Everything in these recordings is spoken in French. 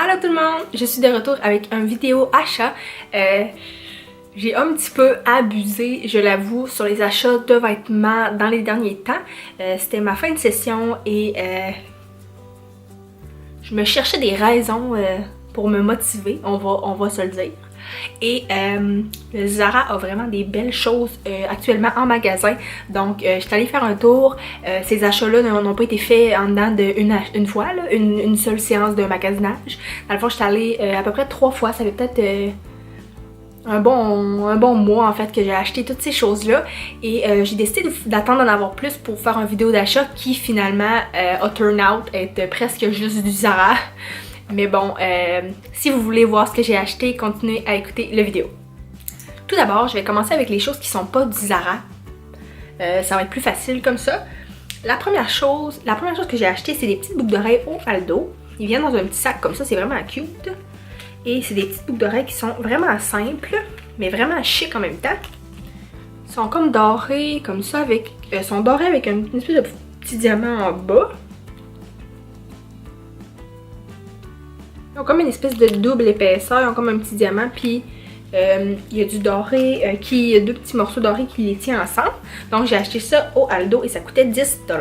Allô tout le monde, je suis de retour avec une vidéo achat. J'ai un petit peu abusé, je l'avoue, sur les achats de vêtements dans les derniers temps. C'était ma fin de session et je me cherchais des raisons pour me motiver, on va se le dire. Et le Zara a vraiment des belles choses actuellement en magasin. Donc je suis allée faire un tour. Ces achats-là n'ont pas été faits en dedans d'une fois, là, une seule séance de magasinage. Dans le fond, je suis allée à peu près 3 fois. Ça fait peut-être un bon mois en fait que j'ai acheté toutes ces choses-là. Et j'ai décidé d'attendre d'en avoir plus pour faire une vidéo d'achat qui finalement a turn out être presque juste du Zara. Mais bon, si vous voulez voir ce que j'ai acheté, continuez à écouter la vidéo. Tout d'abord, je vais commencer avec les choses qui sont pas du Zara. Ça va être plus facile comme ça. La première chose que j'ai acheté, c'est des petites boucles d'oreilles au Aldo. Ils viennent dans un petit sac comme ça, c'est vraiment cute. Et c'est des petites boucles d'oreilles qui sont vraiment simples, mais vraiment chic en même temps. Ils sont comme dorés, comme ça, sont dorés avec une espèce de petit diamant en bas. Ils ont comme une espèce de double épaisseur, ils ont comme un petit diamant, puis il y a du doré, deux petits morceaux dorés qui les tiennent ensemble. Donc j'ai acheté ça au Aldo et ça coûtait 10 $.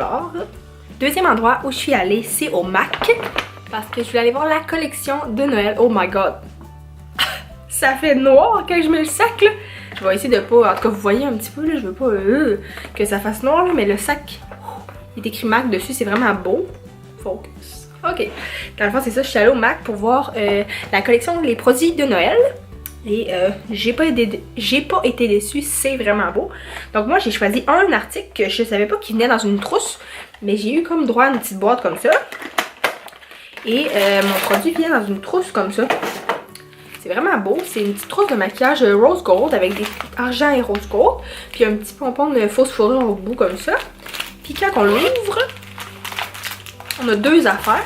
Deuxième endroit où je suis allée, c'est au MAC, parce que je voulais aller voir la collection de Noël. Oh my god! Ça fait noir quand je mets le sac là! Je vais essayer de pas, en tout cas vous voyez un petit peu là, je veux pas que ça fasse noir là, mais le sac, il est écrit MAC dessus, c'est vraiment beau. Focus. Ok, dans le fond c'est ça, je suis allée au MAC pour voir la collection des produits de Noël. Et j'ai pas été déçue, c'est vraiment beau. Donc moi j'ai choisi un article que je savais pas qu'il venait dans une trousse, mais j'ai eu comme droit à une petite boîte comme ça. Et mon produit vient dans une trousse comme ça. C'est vraiment beau, c'est une petite trousse de maquillage rose gold avec des argent et rose gold. Puis un petit pompon de fausse fourrure au bout comme ça. Puis quand on l'ouvre, on a deux affaires.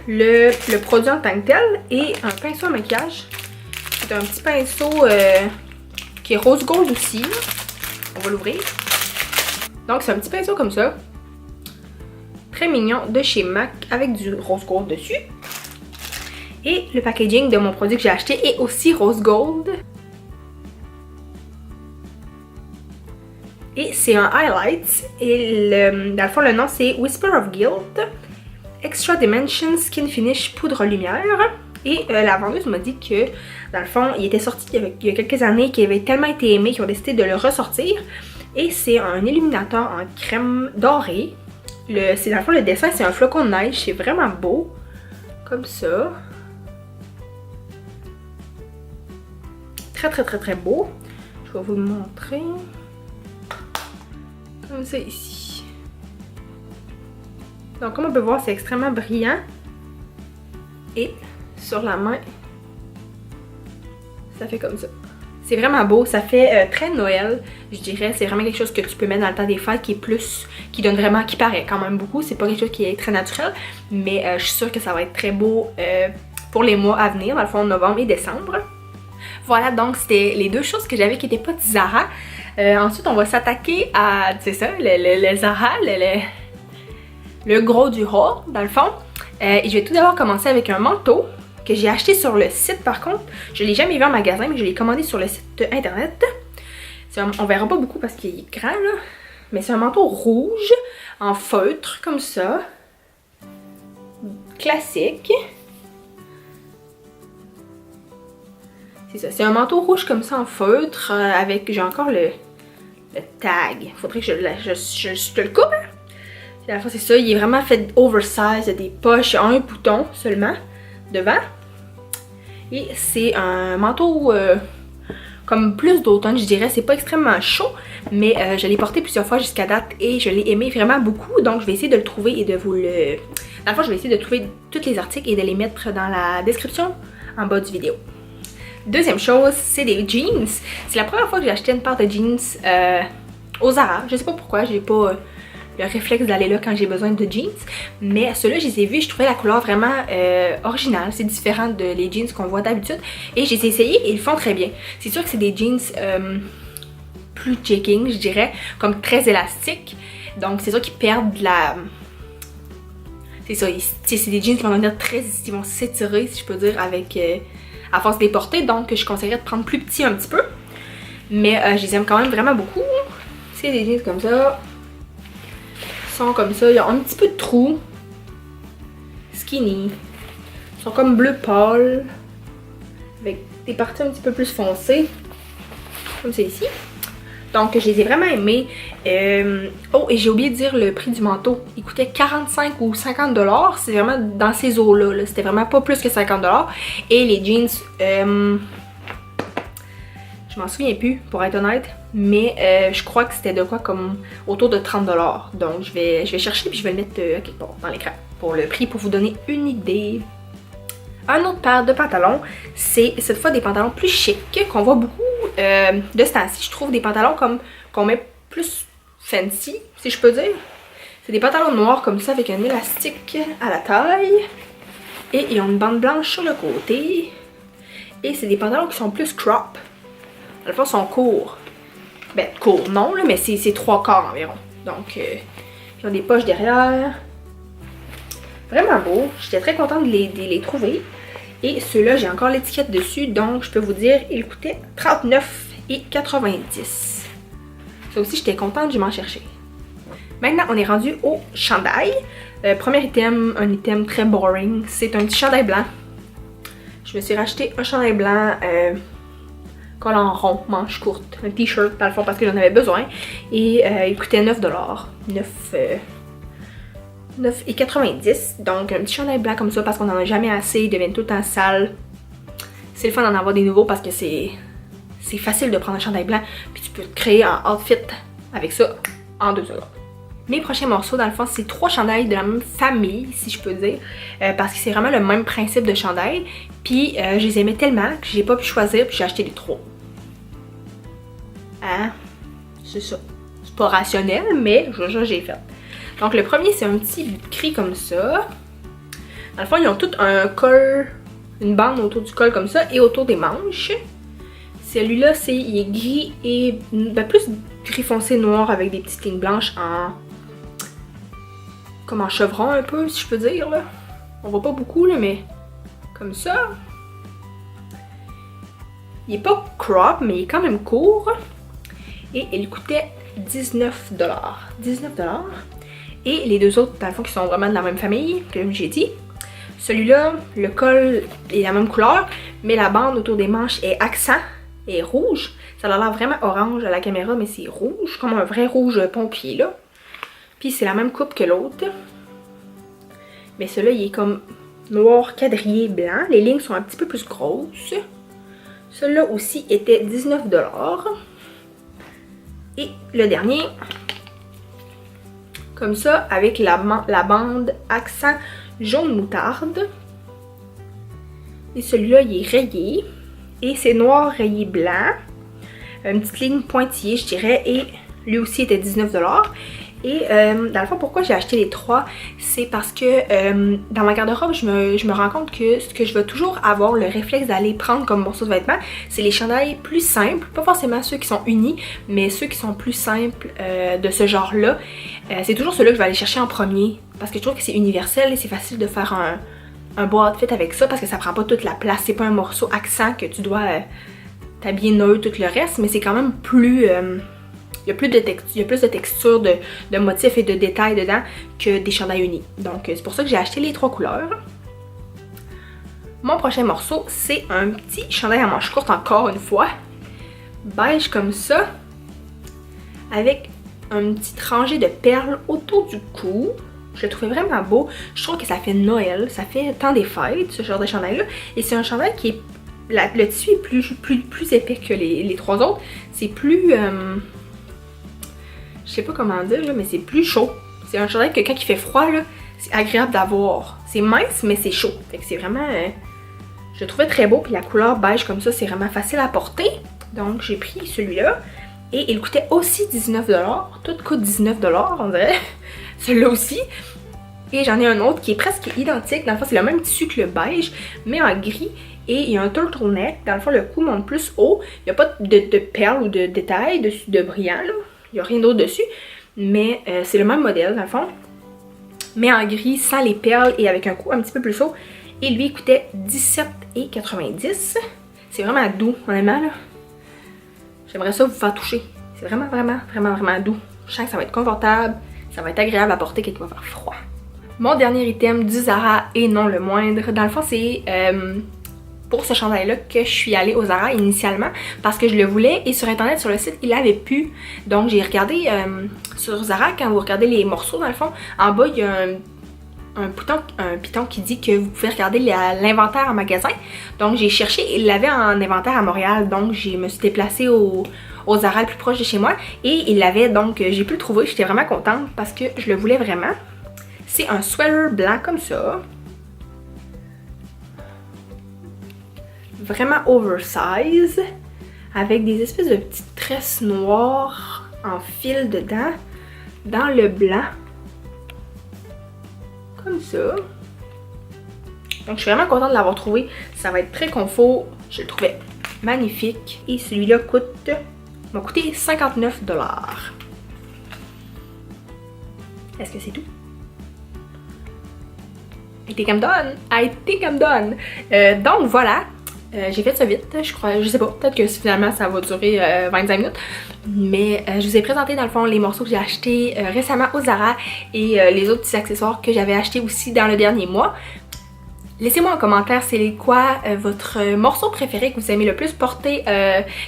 Le produit en tant que tel et un pinceau à maquillage. C'est un petit pinceau qui est rose gold aussi. On va l'ouvrir. Donc c'est un petit pinceau comme ça. Très mignon de chez MAC avec du rose gold dessus. Et le packaging de mon produit que j'ai acheté est aussi rose gold. Et c'est un highlight. Et dans le fond, le nom c'est Whisper of Guilt. Extra Dimension Skin Finish Poudre Lumière. Et la vendeuse m'a dit que, dans le fond, il était sorti il y a quelques années, qu'il avait tellement été aimé qu'ils ont décidé de le ressortir. Et c'est un illuminateur en crème dorée. Dans le fond, le dessin, c'est un flocon de neige. C'est vraiment beau. Comme ça. Très, très, très, très beau. Je vais vous le montrer. Comme ça ici. Donc comme on peut voir, c'est extrêmement brillant. Et sur la main, ça fait comme ça. C'est vraiment beau, ça fait très Noël, je dirais. C'est vraiment quelque chose que tu peux mettre dans le temps des fêtes qui donne vraiment, qui paraît quand même beaucoup. C'est pas quelque chose qui est très naturel, mais je suis sûre que ça va être très beau pour les mois à venir, dans le fond novembre et décembre. Voilà, donc c'était les deux choses que j'avais qui n'étaient pas de Zara. Ensuite, on va s'attaquer à, c'est ça, le Zara, le gros du haul, dans le fond. Et je vais tout d'abord commencer avec un manteau que j'ai acheté sur le site par contre. Je ne l'ai jamais vu en magasin, mais je l'ai commandé sur le site internet. On verra pas beaucoup parce qu'il est grand, là. Mais c'est un manteau rouge, en feutre, comme ça. Classique. C'est ça, c'est un manteau rouge comme ça en feutre, avec, j'ai encore le tag. Faudrait que je te le coupe. Hein? À la fois c'est ça, il est vraiment fait oversize, il y a des poches, un bouton seulement devant. Et c'est un manteau comme plus d'automne, je dirais. C'est pas extrêmement chaud, mais je l'ai porté plusieurs fois jusqu'à date et je l'ai aimé vraiment beaucoup. Donc je vais essayer de le trouver et de vous le... Dans le fond, je vais essayer de trouver tous les articles et de les mettre dans la description en bas du vidéo. Deuxième chose, c'est des jeans. C'est la première fois que j'ai acheté une paire de jeans au Zara. Je sais pas pourquoi, j'ai pas le réflexe d'aller là quand j'ai besoin de jeans. Mais ceux-là, je les ai vus, je trouvais la couleur vraiment originale. C'est différent les jeans qu'on voit d'habitude. Et je les ai essayés et ils font très bien. C'est sûr que c'est des jeans plus jegging, je dirais, comme très élastiques. Donc c'est sûr qu'ils perdent c'est ça, c'est des jeans qui vont devenir ils vont s'étirer, si je peux dire, avec à force de les porter. Donc je conseillerais de prendre plus petit un petit peu. Mais je les aime quand même vraiment beaucoup. C'est des jeans comme ça. Ils sont comme ça, il y a un petit peu de trous. Skinny. Ils sont comme bleu pâle. Avec des parties un petit peu plus foncées. Comme c'est ici. Donc je les ai vraiment aimés. Oh, et j'ai oublié de dire le prix du manteau. Il coûtait 45 ou 50 $. C'est vraiment dans ces eaux-là. -là. C'était vraiment pas plus que 50 $. Et les jeans, je m'en souviens plus pour être honnête. Mais je crois que c'était de quoi comme autour de 30 $. Donc je vais chercher puis je vais le mettre quelque part dans l'écran pour le prix pour vous donner une idée. Un autre paire de pantalons, c'est cette fois des pantalons plus chics qu'on voit beaucoup de ce temps-ci. Je trouve des pantalons comme qu'on met plus fancy, si je peux dire. C'est des pantalons noirs comme ça avec un élastique à la taille. Et ils ont une bande blanche sur le côté. Et c'est des pantalons qui sont plus crop. Dans le fond, ils sont courts. Ben, courts non, là, mais c'est 3/4 environ. Donc, ils ont des poches derrière. Vraiment beau. J'étais très contente de les trouver. Et ceux-là, j'ai encore l'étiquette dessus. Donc, je peux vous dire, ils coûtaient 39,90 $. Ça aussi, j'étais contente, je m'en cherchais. Maintenant, on est rendu au chandail. Premier item, un item très boring. C'est un petit chandail blanc. Je me suis racheté un chandail blanc collant rond, manche courte. Un t-shirt, dans le fond, parce que j'en avais besoin. Et il coûtait 9 $. 9,90 $. Donc un petit chandail blanc comme ça parce qu'on n'en a jamais assez, ils deviennent tout le temps sales. C'est le fun d'en avoir des nouveaux parce que c'est facile de prendre un chandail blanc puis tu peux te créer un outfit avec ça en 2 secondes. Mes prochains morceaux, dans le fond, c'est 3 chandails de la même famille, si je peux dire, parce que c'est vraiment le même principe de chandail. Puis je les aimais tellement que j'ai pas pu choisir puis j'ai acheté les 3. Hein? C'est ça. C'est pas rationnel, mais j'ai fait. Donc le premier, c'est un petit cri comme ça. Dans le fond, ils ont tout un col, une bande autour du col comme ça et autour des manches. Celui-là, il est gris et ben, plus gris foncé noir avec des petites lignes blanches comme en chevron un peu, si je peux dire. Là. On voit pas beaucoup, là, mais comme ça. Il est pas crop, mais il est quand même court. Et il coûtait 19 $. 19 $. Et les deux autres, dans le fond, qui sont vraiment de la même famille, comme j'ai dit. Celui-là, le col est la même couleur, mais la bande autour des manches est accent et rouge. Ça a l'air vraiment orange à la caméra, mais c'est rouge, comme un vrai rouge pompier, là. Puis c'est la même coupe que l'autre. Mais celui-là, il est comme noir quadrillé blanc. Les lignes sont un petit peu plus grosses. Celui-là aussi était 19 $. Et le dernier... comme ça, avec la bande accent jaune moutarde. Et celui-là, il est rayé. Et c'est noir rayé blanc. Une petite ligne pointillée, je dirais. Et lui aussi était 19 $. Et dans le fond, pourquoi j'ai acheté les 3? C'est parce que dans ma garde-robe, je me rends compte que ce que je vais toujours avoir le réflexe d'aller prendre comme morceau de vêtements, c'est les chandails plus simples. Pas forcément ceux qui sont unis, mais ceux qui sont plus simples de ce genre-là. C'est toujours ceux-là que je vais aller chercher en premier. Parce que je trouve que c'est universel et c'est facile de faire un beau outfit avec ça parce que ça prend pas toute la place. C'est pas un morceau accent que tu dois t'habiller neutre tout le reste, mais c'est quand même plus... il y a plus de texture, de motifs et de détails dedans que des chandails unis. Donc c'est pour ça que j'ai acheté les 3 couleurs. Mon prochain morceau, c'est un petit chandail à manches courtes encore une fois. Beige comme ça. Avec un petit rangé de perles autour du cou. Je le trouvais vraiment beau. Je trouve que ça fait Noël, ça fait temps des fêtes, ce genre de chandail-là. Et c'est un chandail qui est... le tissu est plus épais que les 3 autres. C'est plus... je sais pas comment dire, là, mais c'est plus chaud. C'est un chandail que quand il fait froid, là, c'est agréable d'avoir. C'est mince, mais c'est chaud. Fait que c'est vraiment... je le trouvais très beau. Puis la couleur beige comme ça, c'est vraiment facile à porter. Donc j'ai pris celui-là. Et il coûtait aussi 19 $. Tout coûte 19 $, on dirait. Celui-là aussi. Et j'en ai un autre qui est presque identique. Dans le fond, c'est le même tissu que le beige, mais en gris. Et il y a un turtleneck. Dans le fond, le cou monte plus haut. Il n'y a pas de perles ou de détails de brillant, là. Il n'y a rien d'autre dessus. Mais c'est le même modèle, dans le fond. mais en gris, sans les perles et avec un cou un petit peu plus chaud. Et lui, il coûtait 17,90 $. C'est vraiment doux, honnêtement, là. J'aimerais ça vous faire toucher. C'est vraiment doux. Je sens que ça va être confortable, ça va être agréable à porter quand il va faire froid. Mon dernier item du Zara, et non le moindre, dans le fond, c'est pour ce chandail-là que je suis allée au Zara initialement parce que je le voulais et sur internet, sur le site, il l'avait plus. Donc j'ai regardé sur Zara, quand vous regardez les morceaux dans le fond, en bas il y a un piton qui dit que vous pouvez regarder l'inventaire en magasin. Donc j'ai cherché, il l'avait en inventaire à Montréal, donc je me suis déplacée au Zara le plus proche de chez moi et il l'avait, donc j'ai pu le trouver. J'étais vraiment contente parce que je le voulais vraiment. C'est un sweater blanc comme ça. Vraiment oversize. Avec des espèces de petites tresses noires en fil dedans. Dans le blanc. Comme ça. Donc je suis vraiment contente de l'avoir trouvé. Ça va être très confort. Je le trouvais magnifique. Et celui-là m'a coûté 59 $. Est-ce que c'est tout? I think I'm done. Donc voilà, j'ai fait ça vite, je sais pas, peut-être que finalement ça va durer 25 minutes. Mais je vous ai présenté dans le fond les morceaux que j'ai achetés récemment au Zara et les autres petits accessoires que j'avais achetés aussi dans le dernier mois. Laissez-moi en commentaire c'est quoi votre morceau préféré que vous aimez le plus porter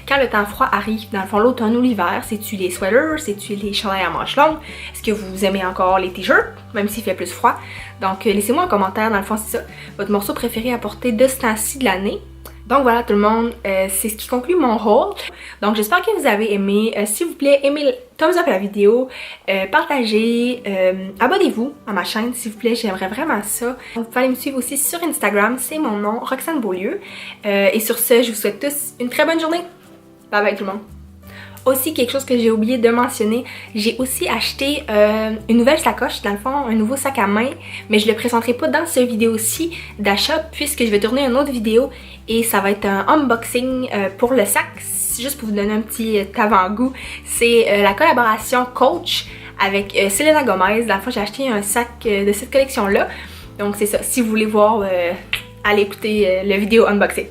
quand le temps froid arrive, dans le fond l'automne ou l'hiver. C'est-tu les sweaters, c'est-tu les chandails à manches longues? Est-ce que vous aimez encore les t-shirts, même s'il fait plus froid? Donc laissez-moi en commentaire, dans le fond c'est ça, votre morceau préféré à porter de ce temps-ci de l'année. Donc voilà tout le monde, c'est ce qui conclut mon haul. Donc j'espère que vous avez aimé. S'il vous plaît, aimez le thumbs up à la vidéo, partagez, abonnez-vous à ma chaîne s'il vous plaît, j'aimerais vraiment ça. Vous pouvez aller me suivre aussi sur Instagram, c'est mon nom, Roxane Beaulieu. Et sur ce, je vous souhaite tous une très bonne journée. Bye bye tout le monde. Aussi, quelque chose que j'ai oublié de mentionner, j'ai aussi acheté une nouvelle sacoche, dans le fond, un nouveau sac à main, mais je le présenterai pas dans cette vidéo-ci d'achat puisque je vais tourner une autre vidéo et ça va être un unboxing pour le sac, juste pour vous donner un petit avant-goût. C'est la collaboration Coach avec Selena Gomez. Dans le fond, j'ai acheté un sac de cette collection-là, donc c'est ça. Si vous voulez voir, allez écouter la vidéo unboxing.